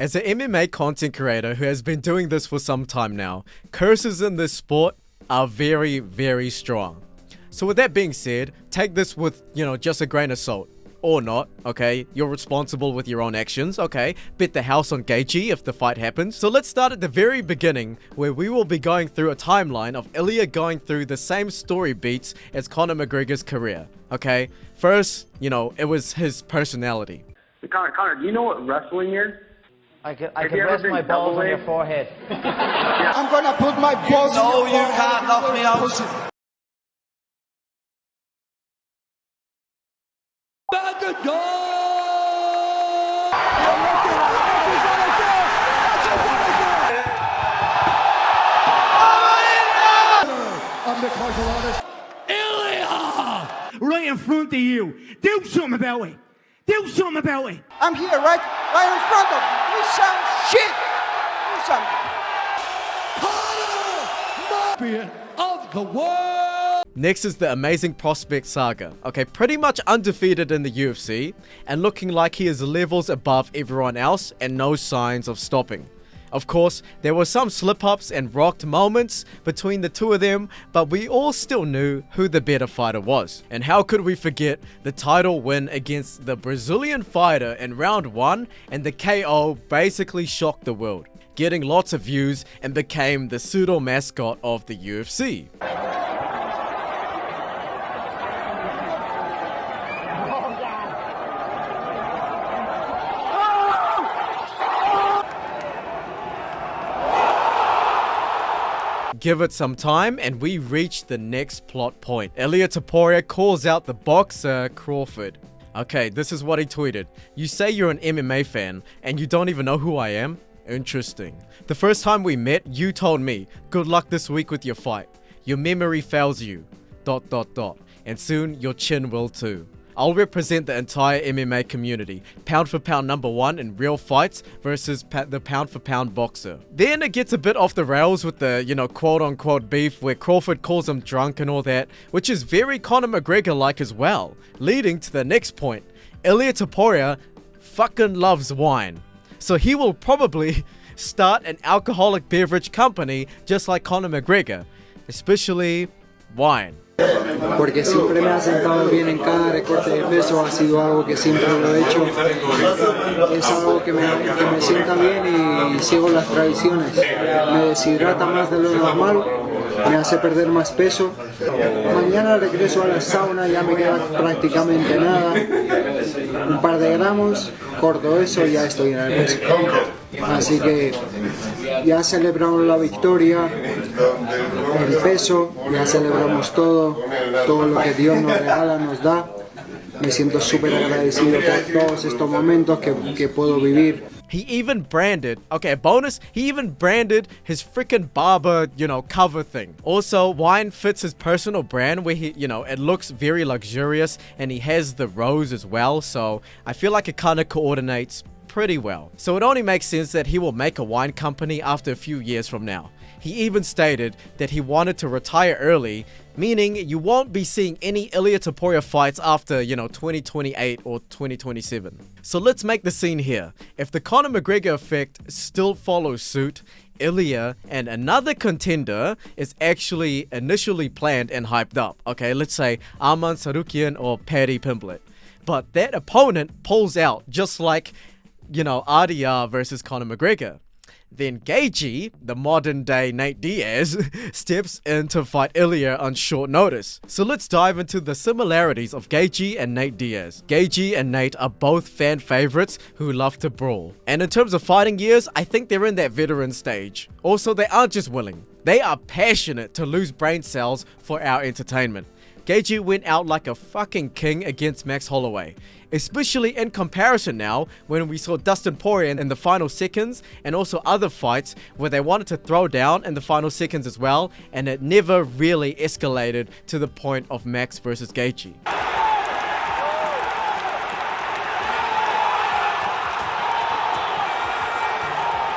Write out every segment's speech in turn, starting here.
As an MMA content creator who has been doing this for some time now, curses in this sport are very, very strong. So with that being said, take this with, just a grain of salt. Or not, okay? You're responsible with your own actions, okay? Bet the house on Gaethje if the fight happens. So let's start at the very beginning, where we will be going through a timeline of Ilia going through the same story beats as Conor McGregor's career, okay? First, it was his personality. Conor, do you know what wrestling is? I can rest my balls on your forehead. I'm gonna put my balls on your forehead. No, you can't knock me out. I'm the martial artist. Ilia! Right in front of you. Do something about it. Do something about it. I'm here, right in front of you. Do some shit. Do something. Champion of the world. Next is the amazing prospect saga. Okay, pretty much undefeated in the UFC and looking like he is levels above everyone else and no signs of stopping. Of course, there were some slip-ups and rocked moments between the two of them, but we all still knew who the better fighter was. And how could we forget the title win against the Brazilian fighter in round 1, and the KO basically shocked the world, getting lots of views and became the pseudo mascot of the UFC. Give it some time and we reach the next plot point. Ilia Topuria calls out the boxer Crawford. Okay, this is what he tweeted. You say you're an MMA fan and you don't even know who I am? Interesting. The first time we met, you told me, good luck this week with your fight. Your memory fails you. ... And soon your chin will too. I'll represent the entire MMA community, pound for pound #1 in real fights versus the pound for pound boxer. Then it gets a bit off the rails with the, quote unquote beef where Crawford calls him drunk and all that, which is very Conor McGregor-like as well, leading to the next point. Ilia Topuria fucking loves wine. So he will probably start an alcoholic beverage company just like Conor McGregor, especially wine. Porque siempre me ha sentado bien en cada recorte de peso, ha sido algo que siempre lo he hecho, es algo que me sienta bien y sigo las tradiciones, me deshidrata más de lo normal, me hace perder más peso, mañana regreso a la sauna, ya me queda prácticamente nada, un par de gramos, corto eso y ya estoy en el peso, así que ya celebramos la victoria, el peso, ya celebramos todo lo que Dios nos regala, nos da. Me siento súper agradecido por todos estos momentos que puedo vivir. He even branded, okay, a bonus, he even branded his freaking barber, cover thing. Also, wine fits his personal brand where he, it looks very luxurious and he has the rose as well, so I feel like it kind of coordinates pretty well. So it only makes sense that he will make a wine company after a few years from now. He even stated that he wanted to retire early, meaning you won't be seeing any Ilia Topuria fights after, 2028 or 2027. So let's make the scene here. If the Conor McGregor effect still follows suit, Ilia and another contender is actually initially planned and hyped up. Okay, let's say Arman Tsarukyan or Paddy Pimblett. But that opponent pulls out just like, RDR versus Conor McGregor. Then Gaethje, the modern day Nate Diaz, steps in to fight Ilia on short notice. So let's dive into the similarities of Gaethje and Nate Diaz. Gaethje and Nate are both fan favorites who love to brawl. And in terms of fighting years, I think they're in that veteran stage. Also, they aren't just willing. They are passionate to lose brain cells for our entertainment. Gaethje went out like a fucking king against Max Holloway, especially in comparison now when we saw Dustin Poirier in the final seconds and also other fights where they wanted to throw down in the final seconds as well, and it never really escalated to the point of Max versus Gaethje.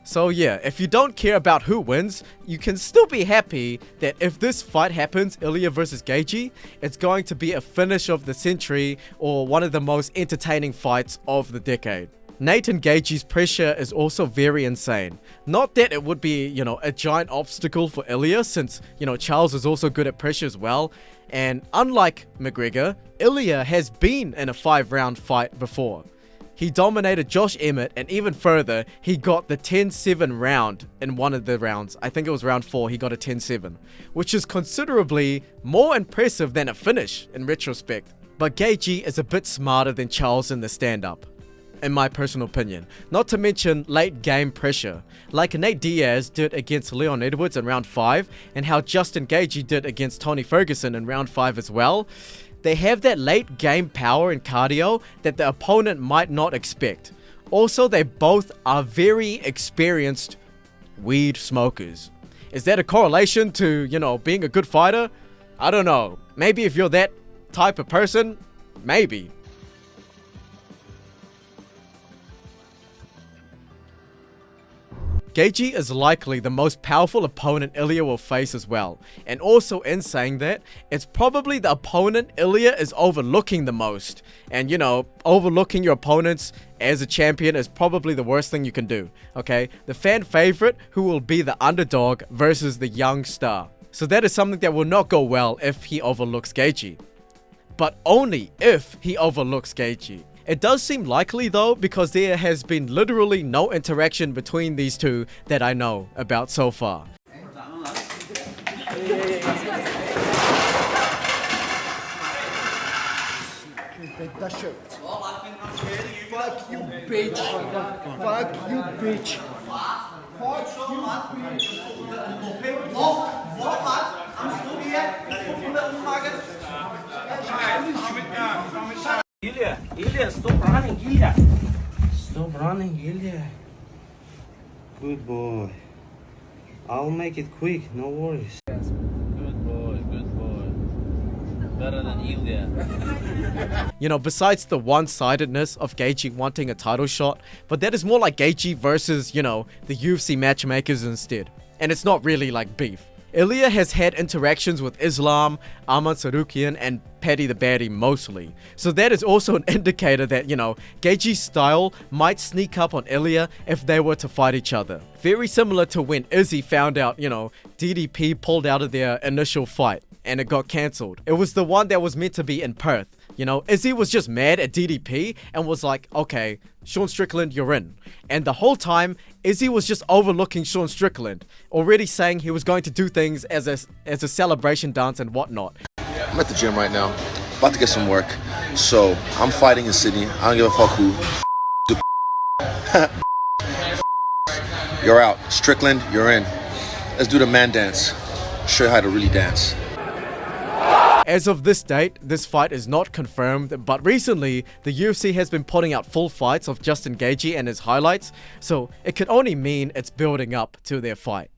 So yeah, if you don't care about who wins, you can still be happy that if this fight happens, Ilia versus Gaethje, it's going to be a finish of the century or one of the most entertaining fights of the decade. Nathan Gaethje's pressure is also very insane. Not that it would be, a giant obstacle for Ilia, since, Charles is also good at pressure as well. And unlike McGregor, Ilia has been in a 5-round fight before. He dominated Josh Emmett, and even further, he got the 10-7 round in one of the rounds. I think it was round 4, he got a 10-7, which is considerably more impressive than a finish in retrospect. But Gaethje is a bit smarter than Charles in the stand-up, in my personal opinion. Not to mention late game pressure, like Nate Diaz did against Leon Edwards in round 5, and how Justin Gaethje did against Tony Ferguson in round 5 as well. They have that late game power and cardio that the opponent might not expect. Also, they both are very experienced weed smokers. Is that a correlation to, being a good fighter? I don't know. Maybe if you're that type of person, maybe. Gaethje is likely the most powerful opponent Ilia will face as well, and also in saying that, it's probably the opponent Ilia is overlooking the most, and overlooking your opponents as a champion is probably the worst thing you can do, okay? The fan favorite who will be the underdog versus the young star. So that is something that will not go well if he overlooks Gaethje. But only if he overlooks Gaethje. It does seem likely though, because there has been literally no interaction between these two that I know about so far. That shirt. Fuck you, bitch. Fuck you, bitch. Ilia, stop running, Ilia. Stop running, Ilia. Good boy. I'll make it quick, no worries. Good boy, good boy. Better than Ilia. Besides the one-sidedness of Gaethje wanting a title shot, but that is more like Gaethje versus, the UFC matchmakers instead. And it's not really like beef. Ilia has had interactions with Islam, Ahmad Sarukian, and Paddy the Baddy mostly. So that is also an indicator that, Gaethje's style might sneak up on Ilia if they were to fight each other. Very similar to when Izzy found out, DDP pulled out of their initial fight and it got cancelled. It was the one that was meant to be in Perth. Izzy was just mad at DDP and was like, okay, Sean Strickland, you're in. And the whole time, Izzy was just overlooking Sean Strickland, already saying he was going to do things as a celebration dance and whatnot. I'm at the gym right now, about to get some work. So, I'm fighting in Sydney. I don't give a fuck who. You're out. Strickland, you're in. Let's do the man dance. Show you how to really dance. As of this date, this fight is not confirmed, but recently, the UFC has been putting out full fights of Justin Gaethje and his highlights, so it can only mean it's building up to their fight.